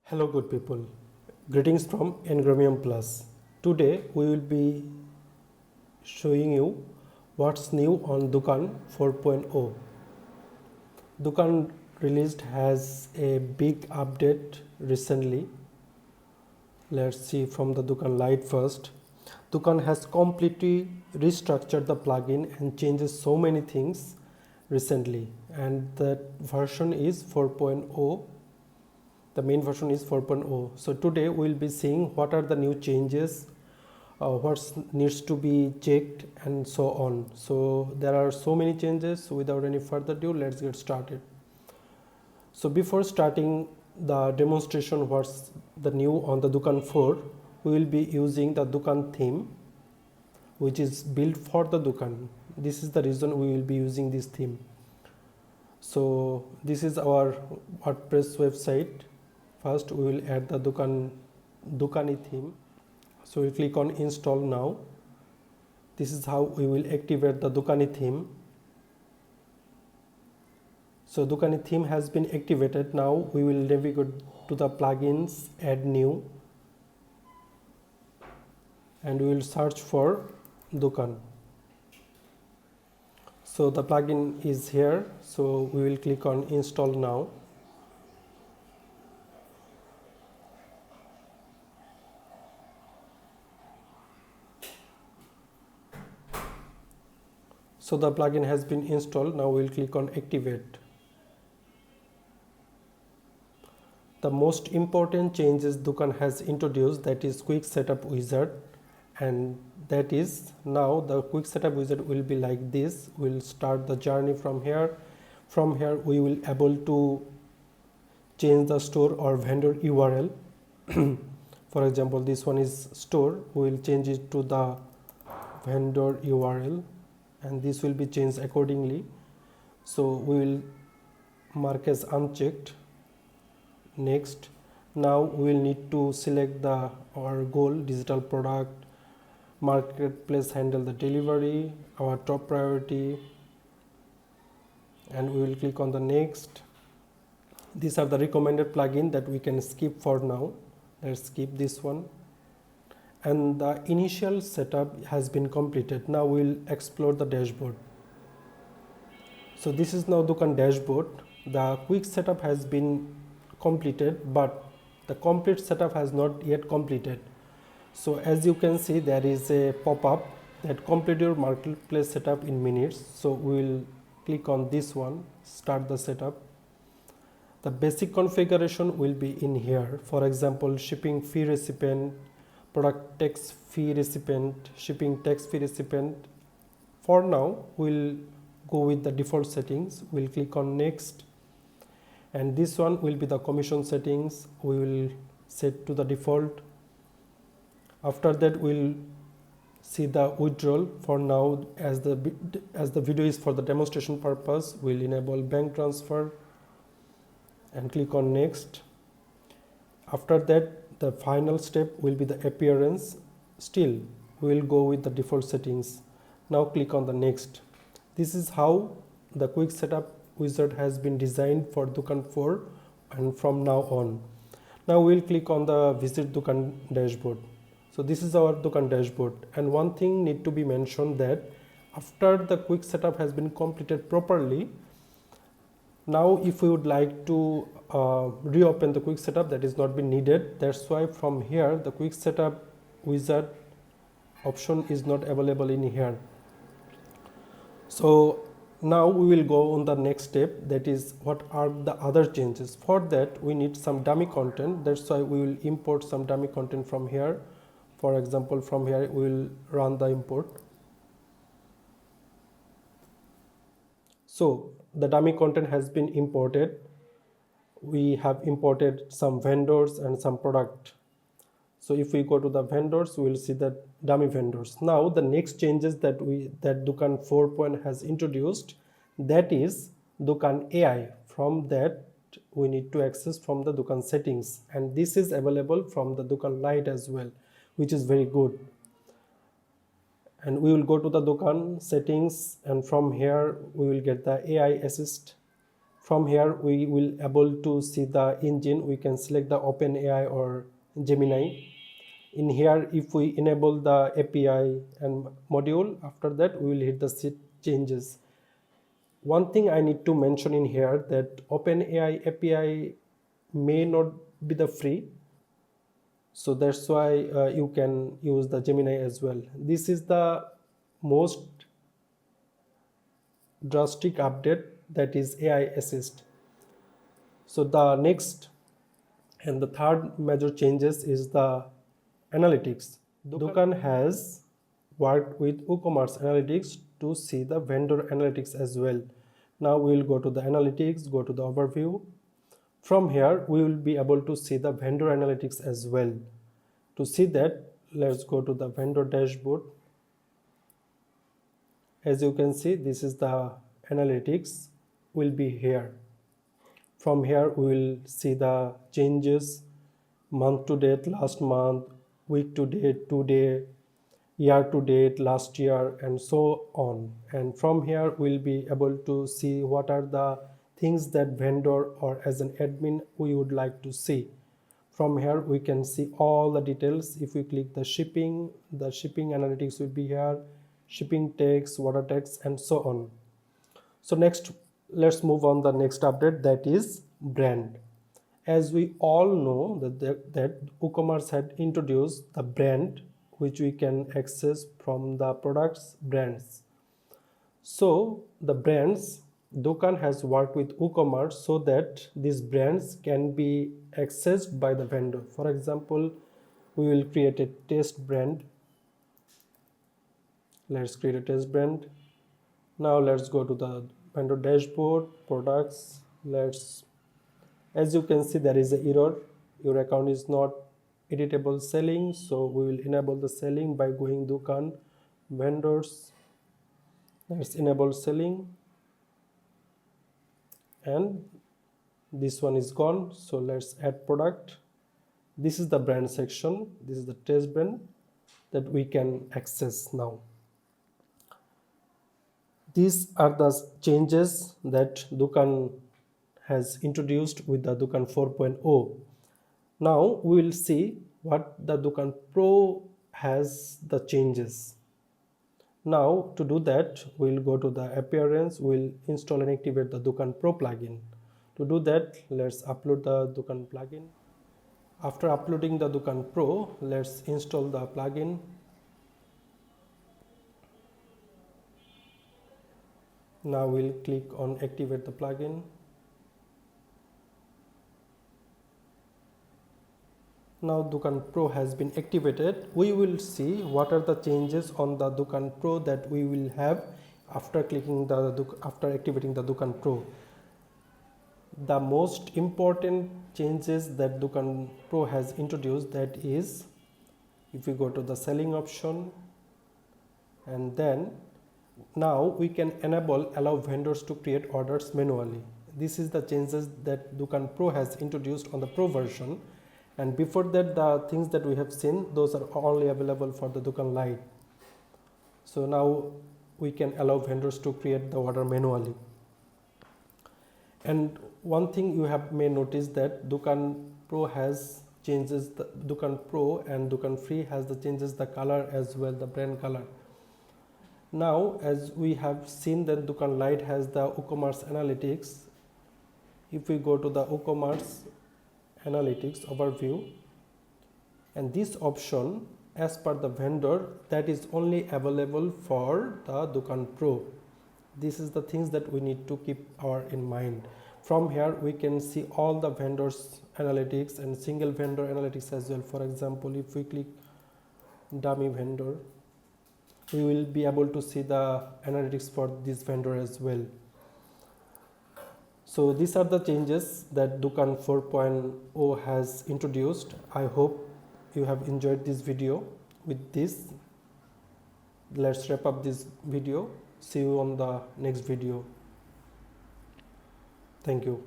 Hello good people, greetings from Engramium Plus. Today we will be showing you what's new on Dokan 4.0. Dokan released has a big update recently. Let's see from the Dokan Lite first. Dokan has completely restructured the plugin and changes so many things recently, and that version is 4.0. The main version is 4.0. So today we will be seeing what are the new changes, what needs to be checked, and so on. So there are so many changes. So without any further ado, let's get started. So before starting the demonstration what's the new on the Dokan 4, we will be using the Dokan theme, which is built for the Dokan. This is the reason we will be using this theme. So this is our WordPress website. First we will add the Dokani theme. So we click on install now. This is how we will activate the Dokani theme. So Dokani theme has been activated. Now we will navigate to the plugins, add new, and we will search for Dokan. So the plugin is here. So we will click on install now. So the plugin has been installed. Now we will click on activate. The most important changes Dokan has introduced, that is quick setup wizard, and that is now the quick setup wizard will be like this. We'll start the journey from here. From here we will able to change the store or vendor URL. For example, this one is store. We will change it to the vendor URL, and this will be changed accordingly. So we will mark as unchecked. Next, now we will need to select our goal, digital product, marketplace handle the delivery, our top priority, and we will click on the next. These are the recommended plugin that we can skip for now. Let's skip this one. And the initial setup has been completed. Now we'll explore the dashboard. So this is now Dokan dashboard. The quick setup has been completed, but the complete setup has not yet completed. So as you can see, there is a pop-up that complete your marketplace setup in minutes. So we will click on this one, start the setup. The basic configuration will be in here. For example, shipping fee recipient, product tax fee recipient, shipping tax fee recipient. For now, we'll go with the default settings. We'll click on next, and this one will be the commission settings. We will set to the default. After that, we'll see the withdrawal. For now, as the video is for the demonstration purpose, we'll enable bank transfer and click on next. After that, the final step will be the appearance. Still, we will go with the default settings. Now click on the next. This is how the quick setup wizard has been designed for Dokan 4 and from now on. Now we will click on the visit Dokan dashboard. So this is our Dokan dashboard, and one thing need to be mentioned, that after the quick setup has been completed properly, now if we would like to reopen the quick setup, that is not been needed. That's why from here the quick setup wizard option is not available in here. So now we will go on the next step, that is what are the other changes. For that we need some dummy content. That's why we will import some dummy content from here. For example, from here we will run the import. So the dummy content has been imported. We have imported some vendors and some product. So if we go to the vendors, we will see the dummy vendors. Now the next changes that Dokan 4.0 has introduced, that is Dokan AI. From that we need to access from the Dokan settings, and this is available from the Dokan Lite as well, which is very good. And we will go to the Dokan settings, and from here we will get the AI assist From here we will able to see the engine. We can select the OpenAI or Gemini. In here, if we enable the API and module, after that we will hit the set changes. One thing I need to mention in here, that OpenAI API may not be the free, so that's why you can use the Gemini as well. This is the most drastic update, that is AI assist. So the next and the third major changes is the analytics. Dokan has worked with WooCommerce analytics to see the vendor analytics as well. Now we will go to the analytics, go to the overview. From here we will be able to see the vendor analytics as well. To see that, let's go to the vendor dashboard. As you can see, this is the analytics will be here. From here we will see the changes, month to date, last month, week to date, today, year to date, last year, and so on. And from here we'll be able to see what are the things that vendor or as an admin we would like to see. From here we can see all the details. If we click the shipping analytics will be here, shipping tax, water tax, and so on. So next, let's move on the next update, that is brand. As we all know that WooCommerce had introduced the brand, which we can access from the products brands. So the brands, Dokan has worked with WooCommerce so that these brands can be accessed by the vendor. For example, we will create a test brand. Let's create a test brand. Now let's go to the vendor dashboard, products. As you can see, there is an error. Your account is not editable selling, so we will enable the selling by going Dokan vendors. Let's enable selling, and this one is gone. So let's add product. This is the brand section. This is the test brand that we can access now. These are the changes that Dokan has introduced with the Dokan 4.0. Now we will see what the Dokan Pro has the changes. Now to do that, we'll go to the appearance, we'll install and activate the Dokan Pro plugin. To do that, let's upload the Dokan plugin. After uploading the Dokan Pro, let's install the plugin. Now we'll click on activate the plugin. Now Dokan Pro has been activated. We will see what are the changes on the Dokan Pro that we will have after activating the Dokan Pro. The most important changes that Dokan Pro has introduced, that is, if we go to the selling option, and then now we can allow vendors to create orders manually. This is the changes that Dokan Pro has introduced on the Pro version. And before that, the things that we have seen, those are only available for the Dokan Lite. So now we can allow vendors to create the order manually. And one thing you may notice that Dokan Pro has changes, the Dokan Pro and Dokan Free has the changes the color as well, the brand color. Now as we have seen that Dokan Lite has the WooCommerce analytics. If we go to the WooCommerce analytics overview, and this option as per the vendor, that is only available for the Dokan Pro. This is the things that we need to keep in mind. From here we can see all the vendors analytics and single vendor analytics as well. For example, if we click dummy vendor, we will be able to see the analytics for this vendor as well. So these are the changes that Dokan 4.0 has introduced. I hope you have enjoyed this video. With this, let's wrap up this video. See you on the next video. Thank you.